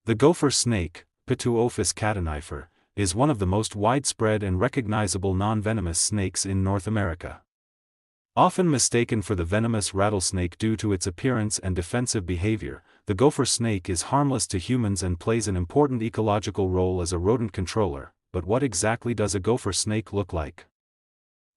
The gopher snake, Pituophis catenifer, is one of the most widespread and recognizable non-venomous snakes in North America. Often mistaken for the venomous rattlesnake due to its appearance and defensive behavior, the gopher snake is harmless to humans and plays an important ecological role as a rodent controller. But what exactly does a gopher snake look like?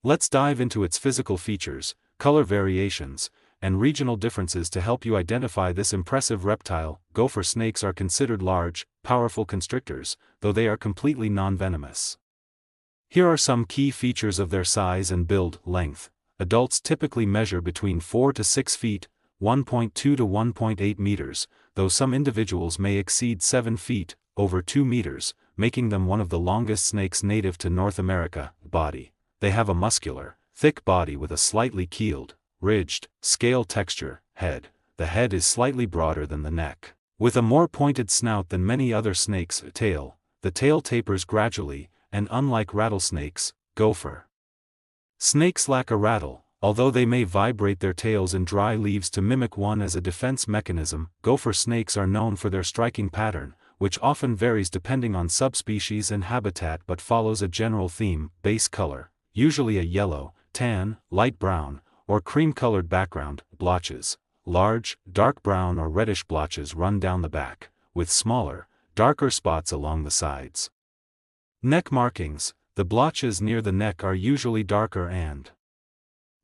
Let's dive into its physical features, color variations, and regional differences to help you identify this impressive reptile. Gopher snakes are considered large, powerful constrictors, though they are completely non-venomous. Here are some key features of their size and build. Length. Adults typically measure between 4 to 6 feet, 1.2 to 1.8 meters, though some individuals may exceed 7 feet, over 2 meters, making them one of the longest snakes native to North America. Body. They have a muscular, thick body with a slightly keeled, ridged, scale texture. Head. The head is slightly broader than the neck, with a more pointed snout than many other snakes. Tail. The tail tapers gradually, and unlike rattlesnakes, gopher snakes lack a rattle, although they may vibrate their tails in dry leaves to mimic one as a defense mechanism. Gopher snakes are known for their striking pattern, which often varies depending on subspecies and habitat but follows a general theme. Base color, usually a yellow, tan, light brown, or cream-colored background. Blotches. Large, dark brown or reddish blotches run down the back, with smaller, darker spots along the sides. Neck markings. The blotches near the neck are usually darker and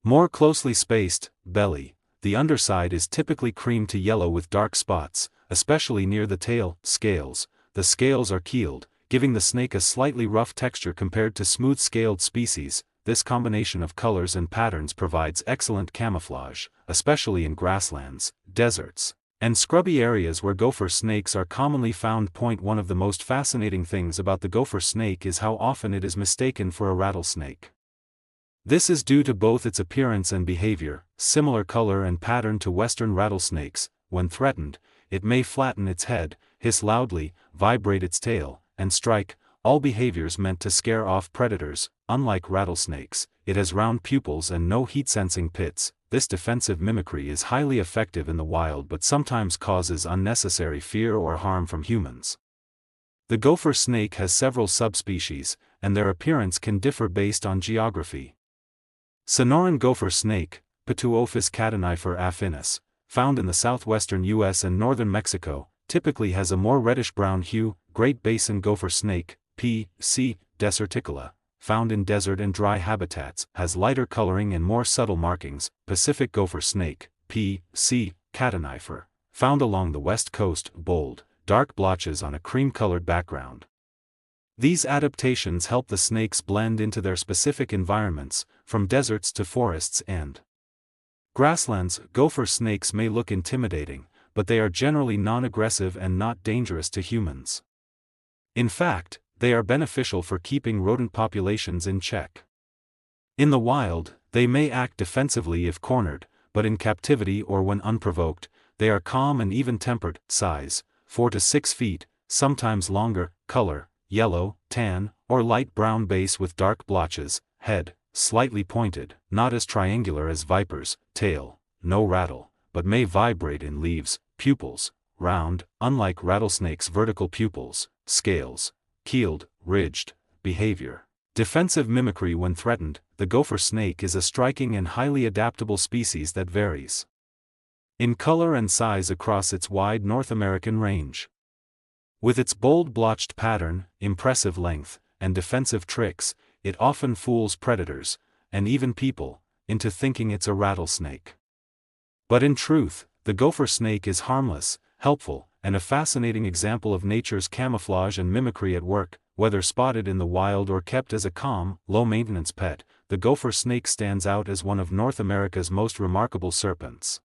more closely spaced. Belly. The underside is typically cream to yellow with dark spots, especially near the tail. Scales. The scales are keeled, giving the snake a slightly rough texture compared to smooth-scaled species. This combination of colors and patterns provides excellent camouflage, especially in grasslands, deserts, and scrubby areas where gopher snakes are commonly found. One of the most fascinating things about the gopher snake is how often it is mistaken for a rattlesnake. This is due to both its appearance and behavior. Similar color and pattern to western rattlesnakes. When threatened, it may flatten its head, hiss loudly, vibrate its tail, and strike, all behaviors meant to scare off predators. Unlike rattlesnakes, it has round pupils and no heat-sensing pits. This defensive mimicry is highly effective in the wild but sometimes causes unnecessary fear or harm from humans. The gopher snake has several subspecies, and their appearance can differ based on geography. Sonoran gopher snake, Pituophis catenifer affinis, found in the southwestern U.S. and northern Mexico, typically has a more reddish-brown hue. Great Basin gopher snake, P. C. deserticula, found in desert and dry habitats, has lighter coloring and more subtle markings. Pacific gopher snake, P. C. catenifer, found along the west coast. Bold, dark blotches on a cream-colored background. These adaptations help the snakes blend into their specific environments, from deserts to forests and grasslands. Gopher snakes may look intimidating, but they are generally non-aggressive and not dangerous to humans. In fact, they are beneficial for keeping rodent populations in check. In the wild, they may act defensively if cornered, but in captivity or when unprovoked, they are calm and even-tempered. Size, 4 to 6 feet, sometimes longer. Color, yellow, tan, or light brown base with dark blotches. Head, slightly pointed, not as triangular as vipers. Tail, no rattle, but may vibrate in leaves. Pupils, round, unlike rattlesnakes' vertical pupils. Scales, keeled, ridged. Behavior. Defensive mimicry. When threatened, the gopher snake is a striking and highly adaptable species that varies in color and size across its wide North American range. With its bold blotched pattern, impressive length, and defensive tricks, it often fools predators, and even people, into thinking it's a rattlesnake. But in truth, the gopher snake is harmless, helpful, and a fascinating example of nature's camouflage and mimicry at work. Whether spotted in the wild or kept as a calm, low-maintenance pet, the gopher snake stands out as one of North America's most remarkable serpents.